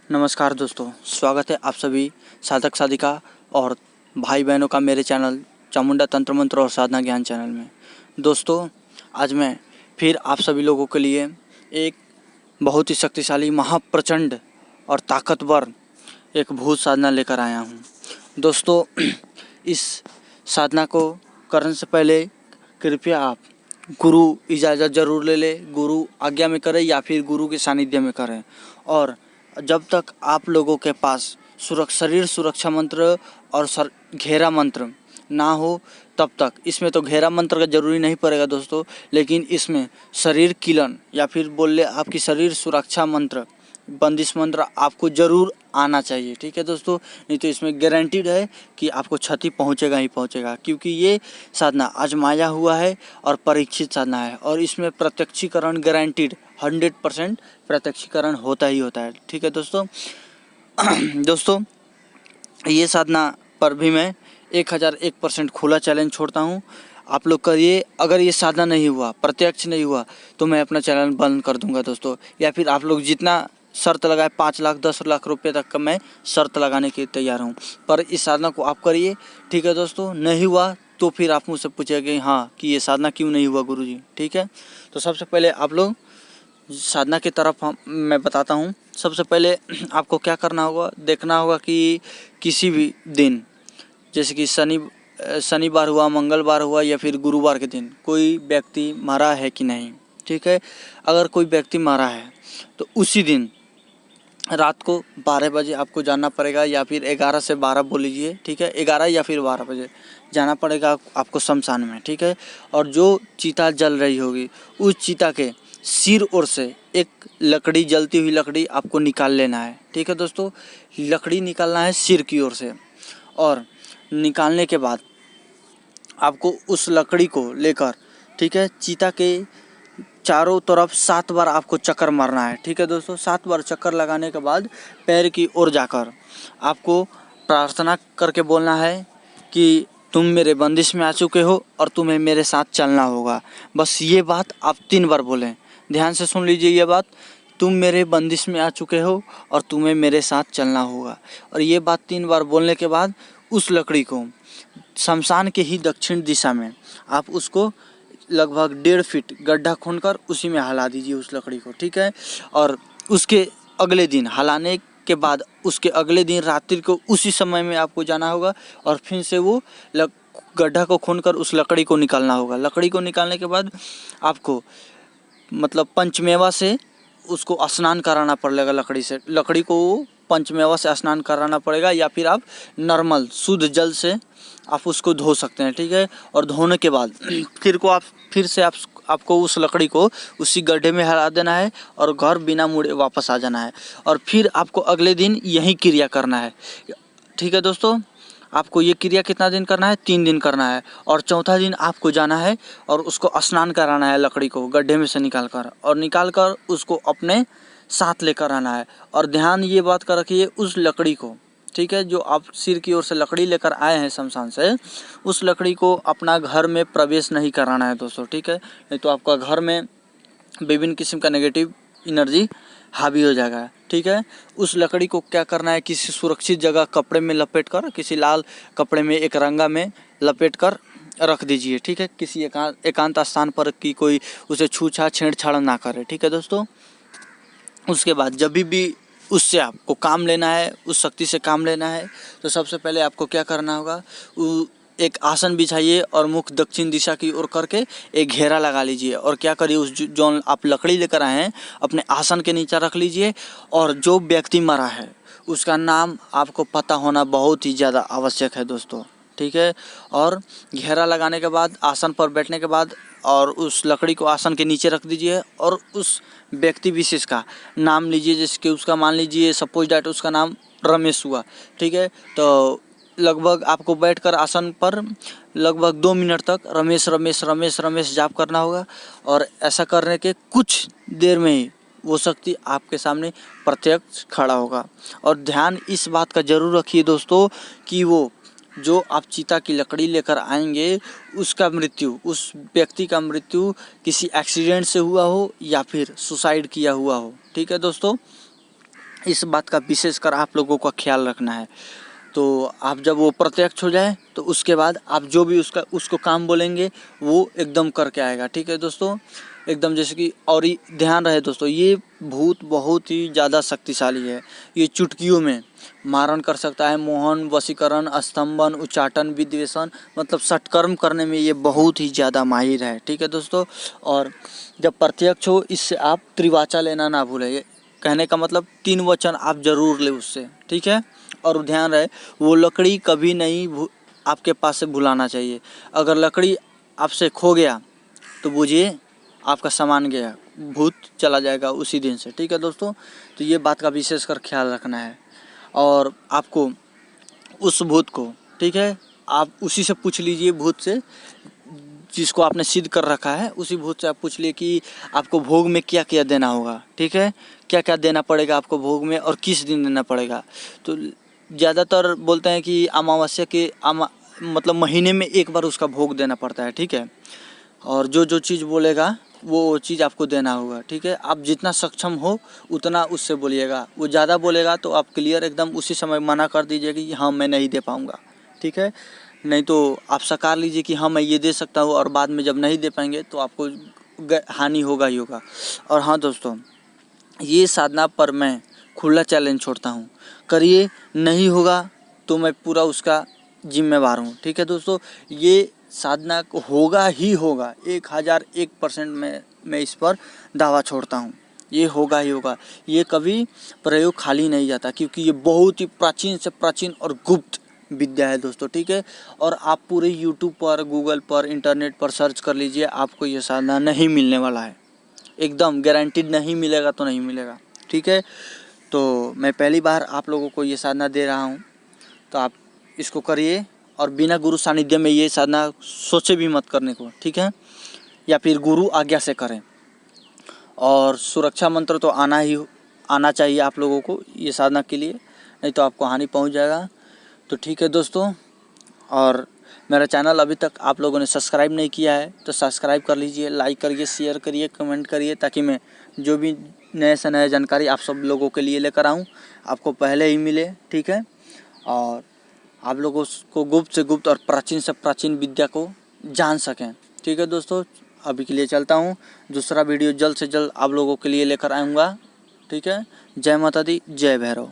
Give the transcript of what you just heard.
नमस्कार दोस्तों, स्वागत है आप सभी साधक साधिका और भाई बहनों का मेरे चैनल चामुंडा तंत्र मंत्र और साधना ज्ञान चैनल में। दोस्तों, आज मैं फिर आप सभी लोगों के लिए एक बहुत ही शक्तिशाली, महाप्रचंड और ताकतवर एक भूत साधना लेकर आया हूँ। दोस्तों, इस साधना को करने से पहले कृपया आप गुरु इजाज़त ज़रूर ले लें, गुरु आज्ञा में करें या फिर गुरु के सानिध्य में करें। और जब तक आप लोगों के पास शरीर सुरक्षा मंत्र और घेरा मंत्र ना हो तब तक, इसमें तो घेरा मंत्र का ज़रूरी नहीं पड़ेगा दोस्तों, लेकिन इसमें शरीर किलन या फिर बोल ले आपकी शरीर सुरक्षा मंत्र, बंदिश मंत्र आपको ज़रूर आना चाहिए। ठीक है दोस्तों, नहीं तो इसमें गारंटीड है कि आपको क्षति पहुंचेगा ही पहुंचेगा, क्योंकि ये साधना आजमाया हुआ है और परीक्षित साधना है और इसमें प्रत्यक्षीकरण गारंटीड 100% प्रत्यक्षीकरण होता ही होता है। ठीक है दोस्तों। दोस्तों, ये साधना पर भी मैं 1001% खुला चैलेंज छोड़ता हूँ। आप लोग करिए। अगर ये साधना नहीं हुआ, प्रत्यक्ष नहीं हुआ, तो मैं अपना चैनल बंद कर दूंगा दोस्तों। या फिर आप लोग जितना शर्त लगाए 5 लाख 10 लाख रुपए तक का मैं शर्त लगाने के तैयार हूँ, पर इस साधना को आप करिए। ठीक है दोस्तों। नहीं हुआ तो फिर आप मुझसे पूछेंगे हाँ कि ये साधना क्यों नहीं हुआ गुरुजी। ठीक है, तो सबसे पहले आप लोग साधना की तरफ मैं बताता हूँ। सबसे पहले आपको क्या करना होगा, देखना होगा कि किसी भी दिन, जैसे कि शनिवार हुआ, मंगलवार हुआ या फिर गुरुवार के दिन कोई व्यक्ति मरा है कि नहीं। ठीक है, अगर कोई व्यक्ति मरा है तो उसी दिन रात को 12 बजे आपको जाना पड़ेगा, या फिर 11 से 12 बोल लीजिए। ठीक है, 11 या फिर 12 बजे जाना पड़ेगा आपको शमशान में। ठीक है, और जो चिता जल रही होगी उस चिता के सिर ओर से एक लकड़ी, जलती हुई लकड़ी आपको निकाल लेना है। ठीक है दोस्तों, लकड़ी निकालना है सिर की ओर से, और निकालने के बाद आपको उस लकड़ी को लेकर, ठीक है, चिता के चारों तरफ 7 बार आपको चक्कर मारना है। ठीक है दोस्तों, 7 बार चक्कर लगाने के बाद पैर की ओर जाकर आपको प्रार्थना करके बोलना है कि तुम मेरे बंदिश में आ चुके हो और तुम्हें मेरे साथ चलना होगा। बस ये बात आप 3 बार बोलें। ध्यान से सुन लीजिए ये बात, तुम मेरे बंदिश में आ चुके हो और तुम्हें मेरे साथ चलना होगा। और ये बात 3 बार बोलने के बाद उस लकड़ी को शमशान के ही दक्षिण दिशा में आप उसको लगभग 1.5 फीट गड्ढा खोदकर उसी में हला दीजिए उस लकड़ी को। ठीक है, और उसके अगले दिन हलाने के बाद उसके अगले दिन रात्रि को उसी समय में आपको जाना होगा और फिर से वो गड्ढा को खोदकर उस लकड़ी को निकालना होगा। लकड़ी को निकालने के बाद आपको मतलब पंचमेवा से उसको स्नान कराना पड़ेगा। लकड़ी को पंचमेवा से स्नान कराना पड़ेगा, या फिर आप नॉर्मल शुद्ध जल से आप उसको धो सकते हैं। ठीक है, और धोने के बाद फिर से आपको उस लकड़ी को उसी गड्ढे में हला देना है और घर बिना मुड़े वापस आ जाना है, और फिर आपको अगले दिन यही क्रिया करना है। ठीक है दोस्तों, आपको ये क्रिया कितना दिन करना है? 3 दिन करना है, और चौथा दिन आपको जाना है और उसको स्नान कराना है लकड़ी को गड्ढे में से निकाल कर उसको अपने साथ लेकर आना है। और ध्यान ये बात का रखिए, उस लकड़ी को, ठीक है, जो आप सिर की ओर से लकड़ी लेकर आए हैं शमशान से, उस लकड़ी को अपना घर में प्रवेश नहीं कराना है दोस्तों। ठीक है, नहीं तो आपका घर में विभिन्न किस्म का नेगेटिव एनर्जी हावी हो जाएगा। ठीक है, उस लकड़ी को क्या करना है, किसी सुरक्षित जगह कपड़े में लपेट कर, किसी लाल कपड़े में एक रंगा में लपेट कर रख दीजिए। ठीक है, किसी एकांत स्थान पर कि कोई उसे छूछा छेड़छाड़ ना करे। ठीक है दोस्तों, उसके बाद जब भी उससे आपको काम लेना है, उस शक्ति से काम लेना है, तो सबसे पहले आपको क्या करना होगा, एक आसन बिछाइए और मुख दक्षिण दिशा की ओर करके एक घेरा लगा लीजिए। और क्या करिए, उस जो आप लकड़ी लेकर आए हैं अपने आसन के नीचे रख लीजिए, और जो व्यक्ति मरा है उसका नाम आपको पता होना बहुत ही ज़्यादा आवश्यक है दोस्तों। ठीक है, और घेरा लगाने के बाद, आसन पर बैठने के बाद, और उस लकड़ी को आसन के नीचे रख दीजिए और उस व्यक्ति विशेष का नाम लीजिए। जैसे कि उसका मान लीजिए सपोज डैट उसका नाम रमेश हुआ। ठीक है, तो लगभग आपको बैठकर आसन पर लगभग 2 मिनट तक रमेश रमेश रमेश रमेश जाप करना होगा। और ऐसा करने के कुछ देर में ही वो शक्ति आपके सामने प्रत्यक्ष खड़ा होगा। और ध्यान इस बात का जरूर रखिए दोस्तों कि वो जो आप चिता की लकड़ी लेकर आएंगे उसका मृत्यु, उस व्यक्ति का मृत्यु किसी एक्सीडेंट से हुआ हो या फिर सुसाइड किया हुआ हो। ठीक है दोस्तों, इस बात का विशेषकर आप लोगों का ख्याल रखना है। तो आप जब वो प्रत्यक्ष हो जाए तो उसके बाद आप जो भी उसको काम बोलेंगे वो एकदम करके आएगा। ठीक है दोस्तों, एकदम जैसे कि, और ध्यान रहे दोस्तों, ये भूत बहुत ही ज़्यादा शक्तिशाली है। ये चुटकियों में मारण कर सकता है। मोहन, वशीकरण, स्तंभन, उच्चाटन, विद्वेषण, मतलब सटकर्म करने में ये बहुत ही ज़्यादा माहिर है। ठीक है दोस्तों, और जब प्रत्यक्ष हो इससे आप त्रिवाचा लेना ना भूलें। ये कहने का मतलब 3 वचन आप जरूर ले उससे। ठीक है, और ध्यान रहे वो लकड़ी कभी नहीं आपके पास से भुलाना चाहिए। अगर लकड़ी आपसे खो गया तो बूझिए आपका सामान गया, भूत चला जाएगा उसी दिन से। ठीक है दोस्तों, तो ये बात का विशेषकर ख्याल रखना है। और आपको उस भूत को, ठीक है, आप उसी से पूछ लीजिए, भूत से जिसको आपने सिद्ध कर रखा है उसी भूत से आप पूछ लिए कि आपको भोग में क्या क्या देना होगा। ठीक है, क्या क्या देना पड़ेगा आपको भोग में और किस दिन देना पड़ेगा। तो ज़्यादातर बोलते हैं कि अमावस्या के मतलब महीने में एक बार उसका भोग देना पड़ता है। ठीक है, और जो जो चीज़ बोलेगा वो चीज़ आपको देना होगा। ठीक है, आप जितना सक्षम हो उतना उससे बोलिएगा। वो ज़्यादा बोलेगा तो आप क्लियर एकदम उसी समय मना कर दीजिएगा कि हाँ मैं नहीं दे पाऊँगा। ठीक है, नहीं तो आप साकार लीजिए कि हाँ मैं ये दे सकता हूँ, और बाद में जब नहीं दे पाएंगे तो आपको हानि होगा ही होगा। और हाँ दोस्तों, ये साधना पर मैं खुला चैलेंज छोड़ता हूँ, करिए, नहीं होगा तो मैं पूरा उसका जिम्मेवार हूँ। ठीक है दोस्तों, ये साधना होगा ही होगा, 1001% मैं इस पर दावा छोड़ता हूँ, ये होगा ही होगा। ये कभी प्रयोग खाली नहीं जाता, क्योंकि ये बहुत ही प्राचीन से प्राचीन और गुप्त विद्या है दोस्तों। ठीक है, और आप पूरे यूट्यूब पर, गूगल पर, इंटरनेट पर सर्च कर लीजिए, आपको ये साधना नहीं मिलने वाला है, एकदम गारंटीड नहीं मिलेगा तो नहीं मिलेगा। ठीक है, तो मैं पहली बार आप लोगों को ये साधना दे रहा हूँ, तो आप इसको करिए, और बिना गुरु सानिध्य में ये साधना सोचे भी मत करने को। ठीक है, या फिर गुरु आज्ञा से करें। और सुरक्षा मंत्र तो आना चाहिए आप लोगों को ये साधना के लिए, नहीं तो आपको हानि पहुंच जाएगा। तो ठीक है दोस्तों, और मेरा चैनल अभी तक आप लोगों ने सब्सक्राइब नहीं किया है तो सब्सक्राइब कर लीजिए, लाइक करिए, शेयर करिए, कमेंट करिए, ताकि मैं जो भी नए से नए जानकारी आप सब लोगों के लिए लेकर आऊँ आपको पहले ही मिले। ठीक है, और आप लोगों को गुप्त से गुप्त और प्राचीन से प्राचीन विद्या को जान सकें। ठीक है दोस्तों, अभी के लिए चलता हूँ, दूसरा वीडियो जल्द से जल्द आप लोगों के लिए लेकर आऊँगा। ठीक है, जय माता दी, जय भैरव।